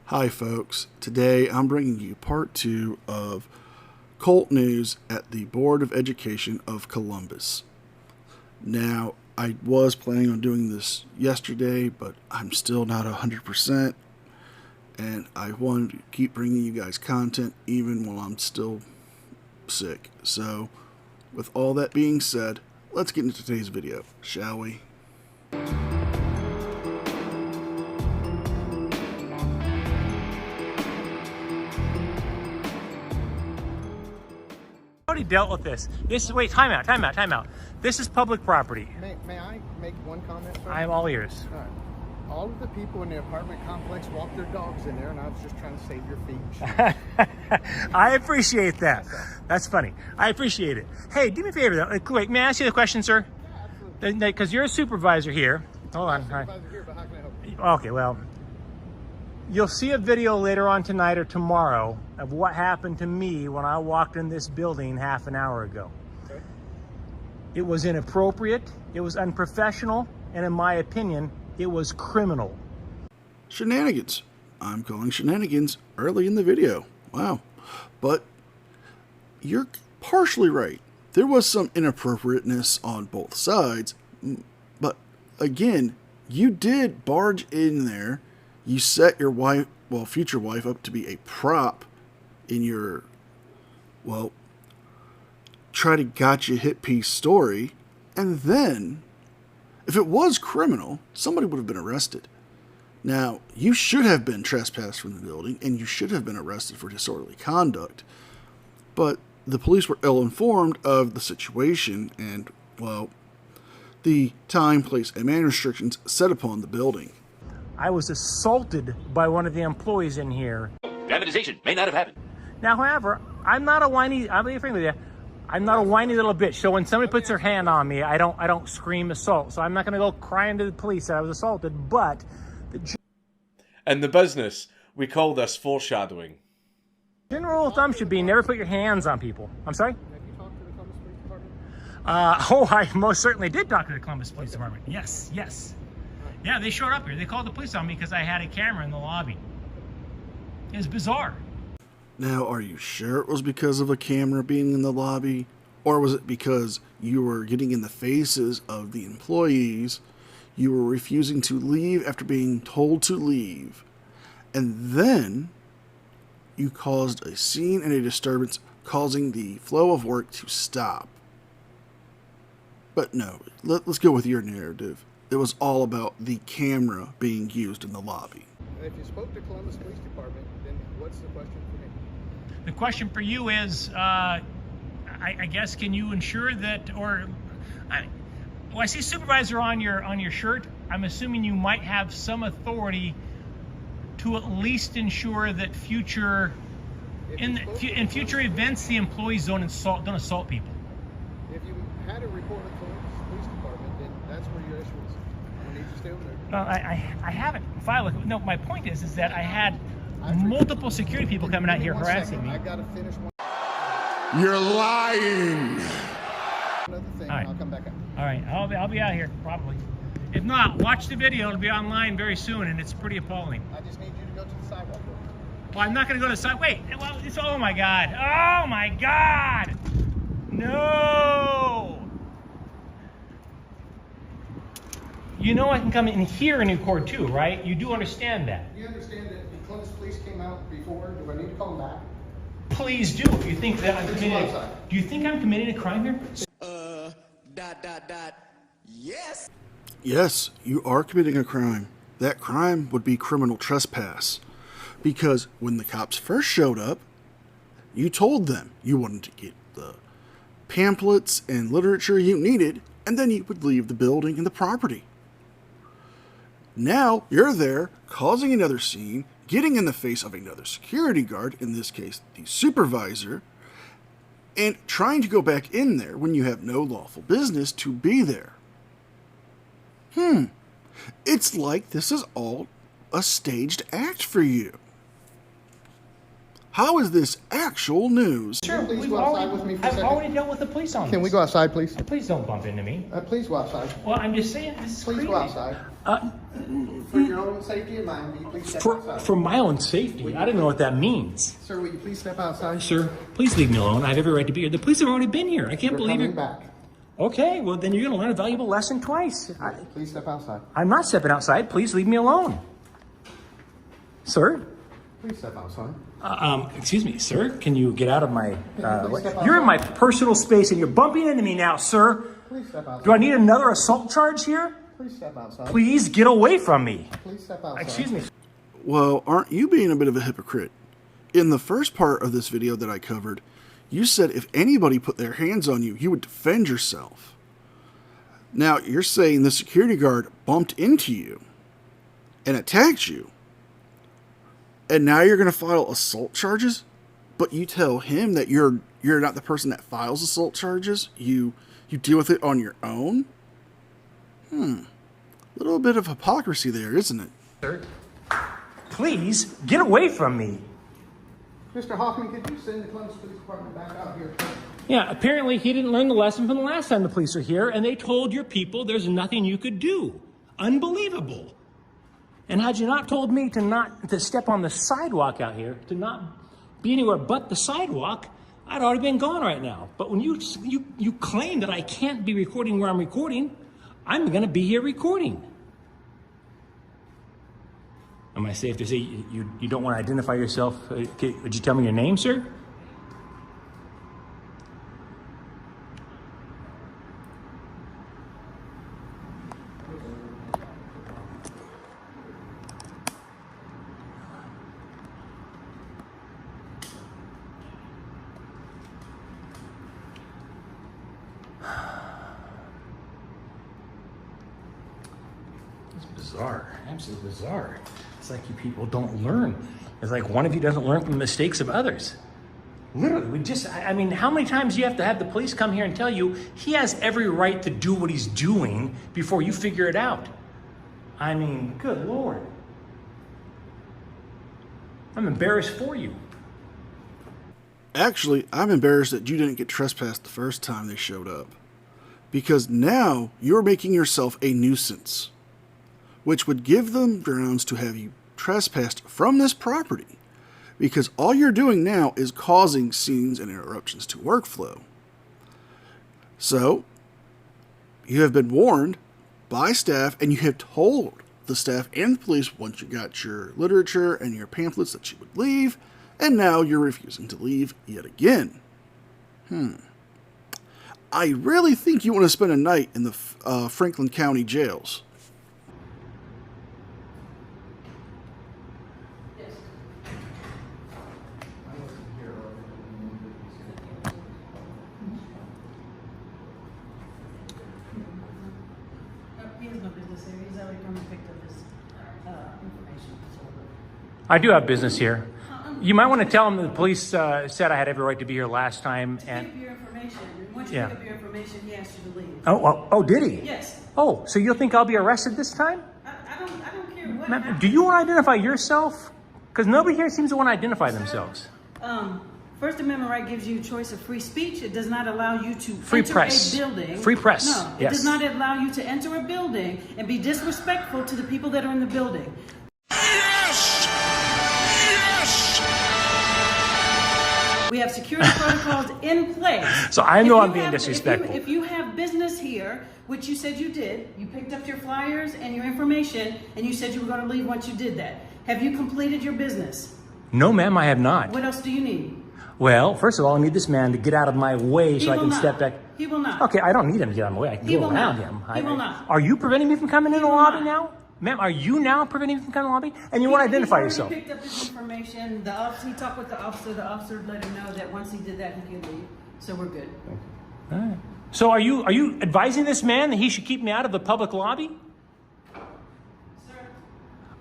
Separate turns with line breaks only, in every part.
Hi folks, today I'm bringing you part 2 of Kult news at the Board of Education of Columbus. Now, I was planning on doing this yesterday, but I'm still not 100%, and I wanted to keep bringing you guys content even while I'm still sick. So, with all that being said, let's get into today's video, shall we?
Already dealt with this. Wait, time out. This is public property.
May I make one comment, sir?
I'm all ears.
All right. All of the people in the apartment complex walk their dogs in there, and I was just trying to save your feet.
I appreciate that. That's funny. I appreciate it. Hey, do me a favor though. Wait, may I ask you a question, sir?
Yeah, absolutely.
Because you're a supervisor here. Hold on.
Supervisor here, but how can I help you?
Okay, well, you'll see a video later on tonight or tomorrow of what happened to me when I walked in this building half an hour ago.
Okay.
It was inappropriate, it was unprofessional, and in my opinion, it was criminal.
Shenanigans. I'm calling shenanigans early in the video. Wow. But you're partially right. There was some inappropriateness on both sides, but again, you did barge in there. You set your wife, well, future wife, up to be a prop in your, well, try to gotcha hit piece story. And then, if it was criminal, somebody would have been arrested. Now, you should have been trespassed from the building, and you should have been arrested for disorderly conduct. But the police were ill-informed of the situation and, well, the time, place, and manner restrictions set upon the building.
I was assaulted by one of the employees in here.
Dramatization may not have happened.
Now, however, I'm not a whiny, I'll be frank with you, I'm not a whiny little bitch. So when somebody puts their hand on me, I don't scream assault. So I'm not going to go crying to the police that I was assaulted, but
And the business, we call this foreshadowing.
general rule of thumb should be never put your hands on people. I'm sorry?
Have you talked to the Columbus Police Department?
I most certainly did talk to the Columbus Police Department. Yes. Yeah, they showed up here. They called the police on me because I had a camera in the lobby. It was bizarre.
Now, are you sure it was because of a camera being in the lobby? Or was it because you were getting in the faces of the employees, you were refusing to leave after being told to leave, and then you caused a scene and a disturbance, causing the flow of work to stop? But no, let's go with your narrative. It was all about the camera being used in the lobby.
If you spoke to Columbus Police Department, then what's the question for me?
The question for you is, I guess, can you ensure that, I see supervisor on your shirt. I'm assuming you might have some authority to at least ensure that in future events the employees don't assault people.
If you had a report of Columbus Police Department, then that's where your issue is. I need you to stay over there.
No, I haven't filed. No, my point is that I had multiple security people coming out here harassing me.
I gotta finish one.
You're lying.
Another thing,
All right.
and I'll come back out.
All right, I'll be out here probably. If not, watch the video. It'll be online very soon, and it's pretty appalling.
I just need you to go to the sidewalk.
Well, I'm not going to go to the side. Wait. Well, oh my God. Oh my God. No. You know I can come in here in court too, right? You do understand that.
You understand that the Columbus Police came out before? Do I need to call them back?
Please do. Do you think that I'm committing? Do you think I'm committing a crime here?
Yes.
Yes, you are committing a crime. That crime would be criminal trespass. Because when the cops first showed up, you told them you wanted to get the pamphlets and literature you needed, and then you would leave the building and the property. Now you're there, causing another scene, getting in the face of another security guard, in this case the supervisor, and trying to go back in there when you have no lawful business to be there. It's like this is all a staged act for you. How is this actual news?
Sure,
Please
we've
go outside
already,
with me for a
I've
second.
already dealt with the police on
Can we
this.
go outside, please?
Please don't bump into me.
Please go outside.
Well, I'm just saying, this is
Please
crazy.
go outside. For your own safety and mine, will you please step outside?
For my own safety, I don't know what that means.
Sir, will you please step outside?
Sir, please leave me alone. I have every right to be here. The police have already been here. I can't
You're
believe
coming
it.
back.
Okay, well then you're going to learn a valuable lesson twice.
Please step outside.
I'm not stepping outside. Please leave me alone. Sir?
Please step outside.
Excuse me, sir. Can you get out of my...
please step
you're in my
outside?
personal space and you're bumping into me now, sir.
Please step outside.
Do I need another assault charge here?
Please step outside.
Please get away from me.
Please step outside.
Excuse me.
Well, aren't you being a bit of a hypocrite? In the first part of this video that I covered, you said if anybody put their hands on you, you would defend yourself. Now, you're saying the security guard bumped into you and attacked you. And now you're going to file assault charges? But you tell him that you're not the person that files assault charges? You deal with it on your own? Little bit of hypocrisy there, isn't it?
Sir, please get away from me.
Mr. Hoffman, could you send the Columbus Police Department back out here, please?
Yeah, apparently he didn't learn the lesson from the last time the police were here, and they told your people there's nothing you could do. Unbelievable. And had you not told me to step on the sidewalk out here, to not be anywhere but the sidewalk, I'd already been gone right now. But when you claim that I can't be recording where I'm recording, I'm going to be here recording. Am I safe to say you don't want to identify yourself? Would you tell me your name, sir? It's bizarre, absolutely bizarre. It's like you people don't learn. It's like one of you doesn't learn from the mistakes of others. Literally, I mean, how many times do you have to have the police come here and tell you he has every right to do what he's doing before you figure it out? I mean, good Lord. I'm embarrassed for you.
Actually, I'm embarrassed that you didn't get trespassed the first time they showed up. Because now you're making yourself a nuisance, which would give them grounds to have you trespassed from this property. Because all you're doing now is causing scenes and interruptions to workflow. So, you have been warned by staff, and you have told the staff and the police once you got your literature and your pamphlets that you would leave, and now you're refusing to leave yet again. I really think you want to spend a night in the Franklin County jails.
He has no business here. He's already come and picked up his information.
I do have business here. You might want to tell him that the police said I had every right to be here last time. And
Pick up your information. And once you
Yeah.
pick up your information, he asked you to leave.
oh, did he?
Yes.
Oh, so you think I'll be arrested this time?
I don't care what
Ma'am,
happened.
do you want to identify yourself? Because nobody here seems to want to identify themselves.
First Amendment right gives you choice of free speech. It does not allow you to
Free
enter
press.
a building.
Free press,
No, it
yes.
does not allow you to enter a building and be disrespectful to the people that are in the building.
Yes! Yes!
We have security protocols in place.
So I know I'm being
If
disrespectful.
you have business here, which you said you did, you picked up your flyers and your information, and you said you were going to leave once you did that. Have you completed your business?
No, ma'am, I have not.
What else do you need?
Well, first of all, I need this man to get out of my way so I
will
can
not.
step back.
He will not.
Okay, I don't need him to get out of my way. I can
He
go
will
around
not.
him.
He will not.
Are you preventing me from coming in the
will
lobby
not.
now? Ma'am, are you now preventing me from coming in the lobby? And you want to identify yourself?
He picked up his information. He talked with the officer. The officer let him know that once he did that, he could leave. So we're good.
All right. So are you advising this man that he should keep me out of the public lobby?
Sir,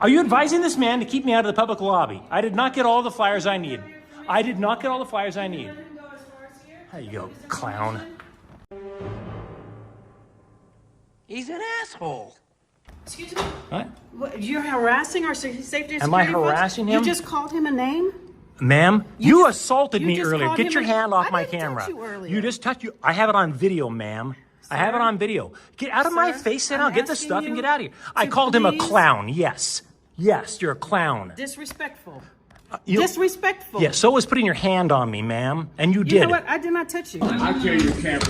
Are you advising this man to keep me out of the public lobby? I did not get all the flyers I need. I did not get all the flyers I need.
let him go as far as here.
There you go,
His
clown.
information.
He's an asshole.
Excuse me.
What?
What, you're harassing our safety and
Am I
security folks?
harassing him?
You just called him a name?
Ma'am, you assaulted
you
me
just
earlier.
called
Get
him
your
a-
hand off
I
my
didn't touch
camera.
you earlier.
You just touched you. I have it on video, ma'am. I have it on video. Get out of my
Sir,
face and
I'm
I'll get the
asking
stuff and
you
get out of here. I
to
called him a
please-
clown. Yes. Yes, you're a clown.
Disrespectful.
You-
Disrespectful.
Yeah, so was putting your hand on me, ma'am. And you
You
did.
know what? I did not touch you.
I tell you, can't.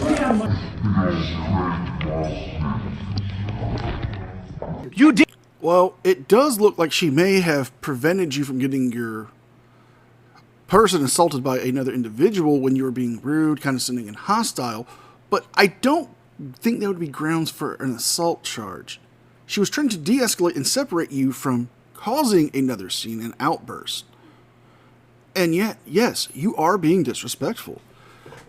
You did.
Well, it does look like she may have prevented you from getting your person assaulted by another individual when you were being rude, condescending, and hostile, but I don't think that would be grounds for an assault charge. She was trying to de-escalate and separate you from causing another scene and outburst. And yet, yes, you are being disrespectful.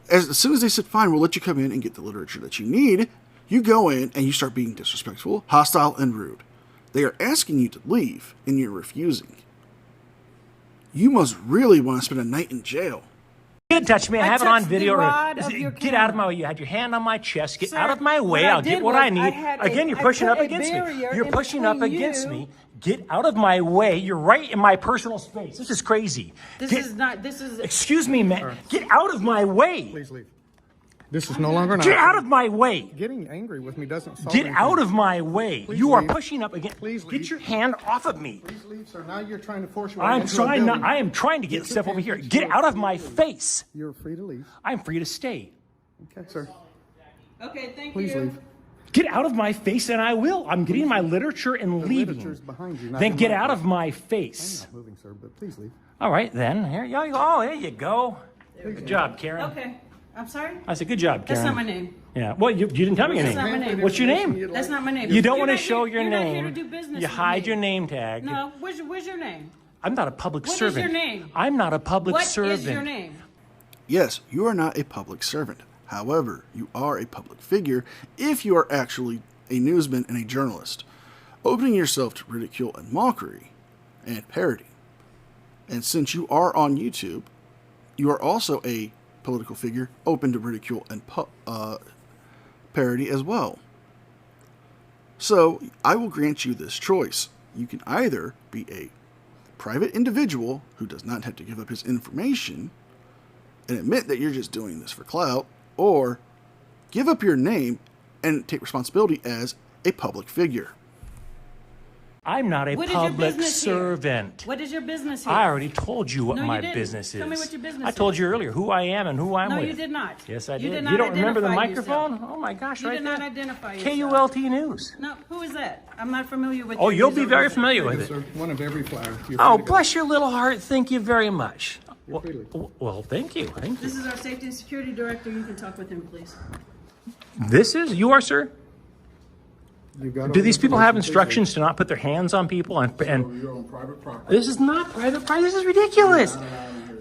As soon as they said, fine, we'll let you come in and get the literature that you need, you go in and you start being disrespectful, hostile, and rude. They are asking you to leave, and you're refusing. You must really want to spend a night in jail.
You didn't touch me. I have it on
touched the
video.
rod of your
Get out of my
camera.
way. You had your hand on my chest. Get
Sir,
out of my way.
what I
I'll get
did
what
was
I need.
I had
Again, you're
I
pushing
put
up
a
against me.
barrier
You're
in
pushing up
between
against
you.
me. Get out of my way. You're right in my personal space. This is crazy.
This
Get-
is not. This is.
Excuse me, man. Get out of my way.
Please leave. This is no longer an
Get
option.
out of my way.
Getting angry with me doesn't solve
Get
anything.
out of my way.
Please
You are
leave.
pushing up against.
Please
Get
leave.
your hand off of me.
Please leave, sir. Now you're trying to force your way
I'm
into a
trying not.
building.
I am trying to get
Get your
stuff over
hands
here.
off
Get
your
out of
feet.
my face.
You're free to leave.
I'm free to stay.
Okay, sir.
Okay, thank
Please
you.
leave.
Get out of my face, and I will. I'm getting my literature and
The
leaving.
literature's behind you, not
Then
in
get
my
out
face.
of my
I'm
face.
not moving, sir, but please leave.
All right, then. Here you go. Oh, there you go. Good job, Karen.
Okay, I'm sorry.
I said, good job, Karen.
That's not my name.
Yeah. Well, you didn't tell me your
That's
name.
not my name.
What's your name?
That's not my name.
You don't
You're
want to
not
show
here-
your
you're not
name.
here to do business
You
with
hide
me.
your name tag.
No. Where's your name?
I'm not a public
What is
servant.
your name?
I'm not a public
What
servant.
is your name?
Yes, you are not a public servant. However, you are a public figure if you are actually a newsman and a journalist, opening yourself to ridicule and mockery and parody. And since you are on YouTube, you are also a political figure open to ridicule and parody as well. So I will grant you this choice. You can either be a private individual who does not have to give up his information and admit that you're just doing this for clout, or give up your name and take responsibility as a public figure.
I'm not a
What is your
public
business here?
servant.
What is your business here?
I already told you what
No, you
my
didn't.
business is.
Tell me what your business
I told
is.
you earlier who I am and who I'm
No,
with.
you did not.
Yes, I
You
did.
did not
You don't remember the
identify
microphone?
yourself.
Oh my gosh,
You
right
did not
there.
identify yourself.
KULT News.
No, who is that? I'm not familiar with.
Oh,
your
you'll
news
be very
organization.
familiar with it.
Sir, one of every flower. You're
Oh,
free to go.
bless your little heart. Thank you very much. Well,
free to leave.
well, thank you. Thank you.
This is our safety and security director. You can talk with him, please.
This is you are, sir.
You've got
Do
all
these
the
people have
information, please
instructions to not put their hands on people? And
leave. You're on private property.
this is not private property. This is ridiculous.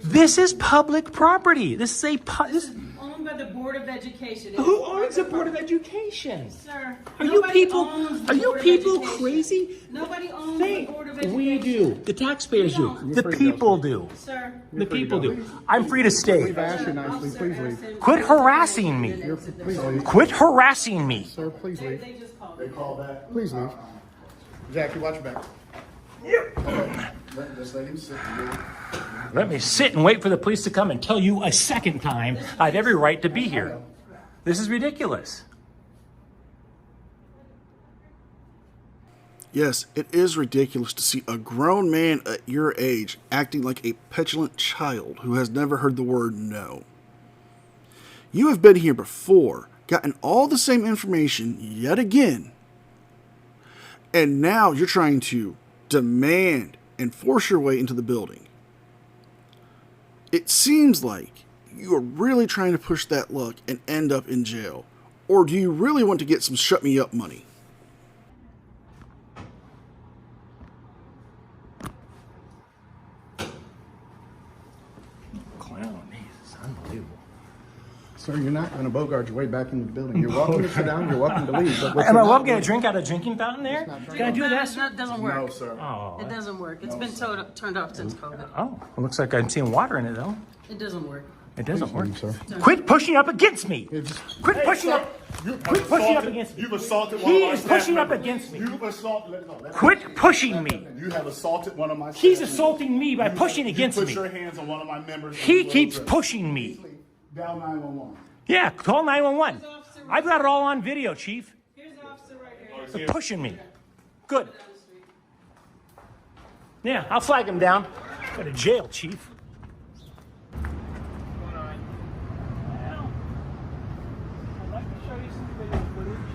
This is public property. This is a this,
Owned by the Board of Education.
who owns the Board of Education?
Sir,
Are you
nobody
people?
owns the
Are you
Board of
people
Education.
crazy?
Nobody owns the Board of Education.
We do. The taxpayers do.
You
The
free to go,
people do.
Sir,
The
free to
people
go.
do. I'm free to stay.
We've asked you nicely. Please leave.
Quit harassing me.
Please leave.
Quit harassing me.
Sir, please leave.
they just called me.
Please leave. Jackie, watch your back. Just let him sit.
Let me sit and wait for the police to come and tell you a second time I have every right to be here. This is ridiculous.
Yes, it is ridiculous to see a grown man at your age acting like a petulant child who has never heard the word no. You have been here before, gotten all the same information yet again, and now you're trying to demand and force your way into the building. It seems like you are really trying to push that luck and end up in jail. Or do you really want to get some shut me up money?
Clown, this is unbelievable.
Sir, you're not going to bogart your way back into the building. You're welcome to sit down. You're welcome to leave. But what
Am I
you're
welcome
not
to get a drink out of a drinking fountain there? Can I do that, sir?
That doesn't work.
No, sir.
It doesn't work. It's been turned off since COVID.
Oh, it looks like I'm seeing water in it, though.
It doesn't work.
It doesn't work. Quit pushing up against me. Quit pushing up. Quit pushing up against me.
You've assaulted one of
He
my
is
staff
pushing up
members.
against me.
You've assaulted.
Quit pushing me.
You have assaulted one of my.
He's
staff
assaulting me by
members.
pushing
You
against
put
me.
your hands on one of my members.
He
and you
keeps
will
pushing me.
Dial 911.
Yeah, call 911. I've got it all on video, Chief.
Here's the officer right here.
They're pushing me. Good. Yeah, I'll flag him down. Go to jail, Chief. Well, I'd like to show you some video footage.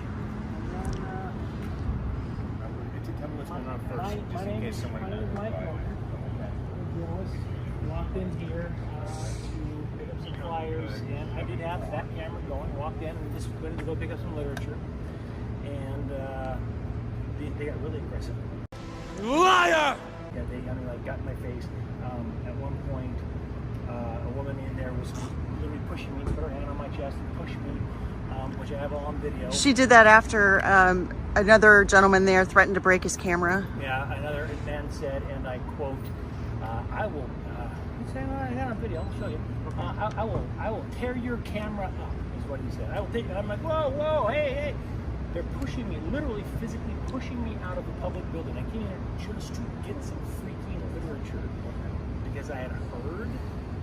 Tell me what's going on first,
My
just in
name
case
is
somebody knows.
Michael. Walked in here to pick up some flyers, and I did have that camera going. Walked in and just went to go pick up some literature, and they got really aggressive.
Liar!
Yeah, they got in my face. At one point, a woman in there was literally pushing me, put her hand on my chest and pushed me, which I have all on video.
She did that after another gentleman there threatened to break his camera.
Yeah, another man said, and I quote, "I will." He said, "I got on video. I'll show you. I will tear your camera up." Is what he said. I will take it. I'm like, whoa, whoa, hey. They're pushing me, literally, physically pushing me out of a public building. I came here just to get some freaking literature because I had heard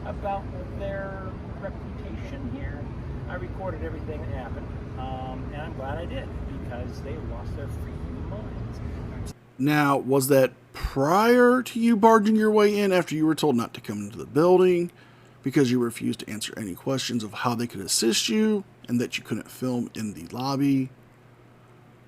about their reputation here. I recorded everything that happened, and I'm glad I did because they lost their freaking minds.
Now, was that prior to you barging your way in after you were told not to come into the building because you refused to answer any questions of how they could assist you and that you couldn't film in the lobby?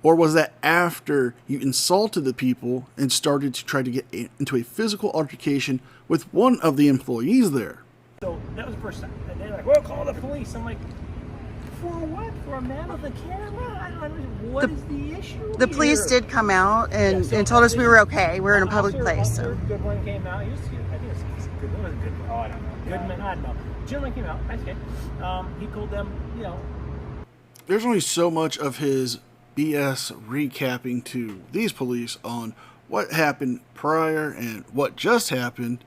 Or was that after you insulted the people and started to try to get into a physical altercation with one of the employees there?
So that was the first time. And they're like, well, call the police. I'm like, for what? For a man with a camera? I don't understand. What is the issue
The police
here?
did come out and,
Yeah, so
and told us we were
Officer-
okay. We're in a public place.
Officer
So.
Goodwin came out. He was, I think it was Goodwin. Was it Goodwin? Oh, I don't know. Goodman, I don't know. Gentleman came out. Nice guy. He told them,
There's only so much of his BS recapping to these police on what happened prior and what just happened.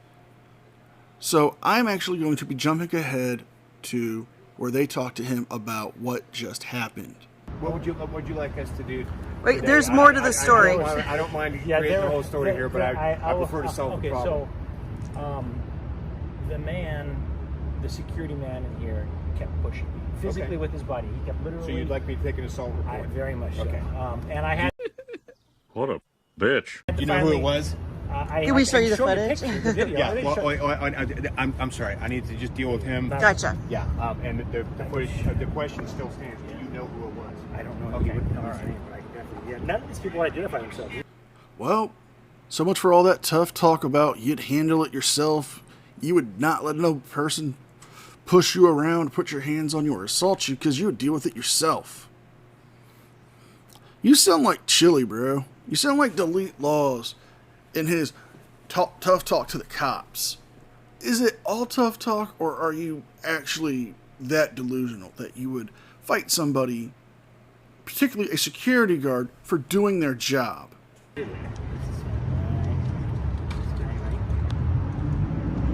So I'm actually going to be jumping ahead to where they talk to him about what just happened.
What would you like us to do?
Wait,
today?
there's more to the story.
I don't mind creating the whole story here, but I
will-
prefer to solve the problem.
So, the security man in here kept pushing me physically with his body. He kept literally.
So you'd like me to take an assault report?
Very much so.
Okay.
And I had.
What a bitch.
Do you know who it was?
Can we show you the footage?
The video.
Yeah.
I
Well, I'm sorry. I need to just deal with him.
Gotcha.
Yeah. And the question still stands. Do you know who it was?
I don't know.
Okay.
He wouldn't know his name, but I definitely. Yeah. None of these people identify themselves.
Well, so much for all that tough talk about you'd handle it yourself. You would not let no person push you around, put your hands on you, or assault you because you would deal with it yourself. You sound like Chili, bro. You sound like Delete Laws in his tough talk to the cops. Is it all tough talk, or are you actually that delusional that you would fight somebody, particularly a security guard, for doing their job?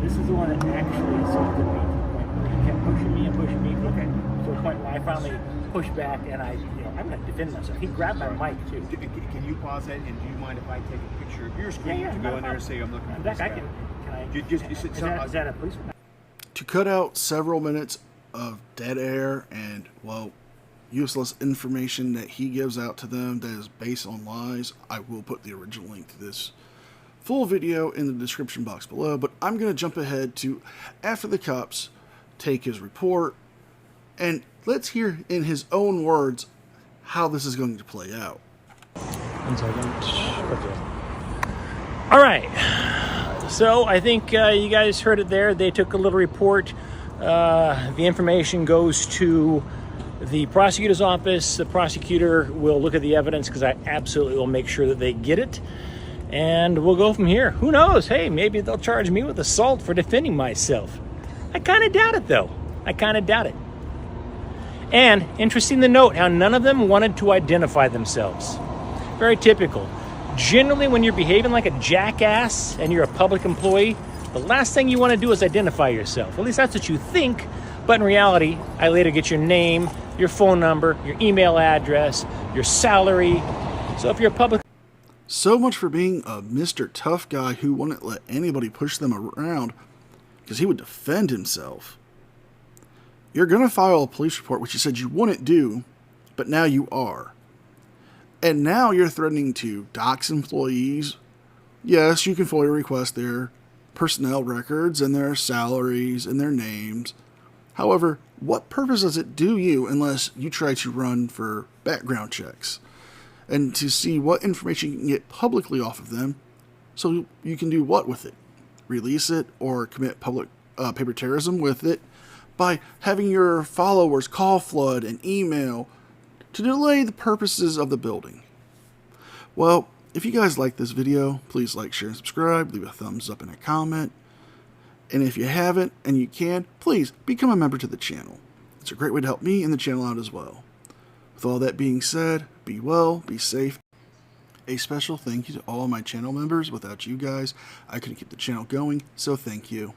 This is the one that actually assaulted me to the point where he kept pushing me and pushing me. Okay. To the point where I finally pushed back and I'm going to defend myself. He grabbed my mic too.
Can you pause that? And do you mind if I take a picture of your screen to go in there and say I'm looking for
In
this
fact,
guy?
Can I?
Is
Is that a policeman?
To cut out several minutes of dead air and, well, useless information that he gives out to them that is based on lies, I will put the original link to this full video in the description box below, but I'm going to jump ahead to after the cops take his report, and let's hear in his own words how this is going to play out.
1 second. Okay. All right. So I think you guys heard it there. They took a little report. The information goes to the prosecutor's office. The prosecutor will look at the evidence because I absolutely will make sure that they get it. And we'll go from here. Who knows? Hey, maybe they'll charge me with assault for defending myself. I kind of doubt it, though. I kind of doubt it. And interesting to note how none of them wanted to identify themselves. Very typical. Generally, when you're behaving like a jackass and you're a public employee, the last thing you want to do is identify yourself. At least that's what you think, but in reality, I later get your name, your phone number, your email address, your salary. So if you're a public...
So much for being a Mr. Tough Guy who wouldn't let anybody push them around because he would defend himself. You're going to file a police report, which you said you wouldn't do, but now you are. And now you're threatening to dox employees. Yes, you can fully request their personnel records and their salaries and their names. However, what purpose does it do you unless you try to run for background checks and to see what information you can get publicly off of them so you can do what with it? Release it or commit public paper terrorism with it by having your followers call flood and email to delay the purposes of the building. Well, if you guys like this video, please like, share, and subscribe. Leave a thumbs up and a comment. And if you haven't and you can, please become a member to the channel. It's a great way to help me and the channel out as well. With all that being said, be well, be safe. A special thank you to all my channel members. Without you guys, I couldn't keep the channel going, so thank you.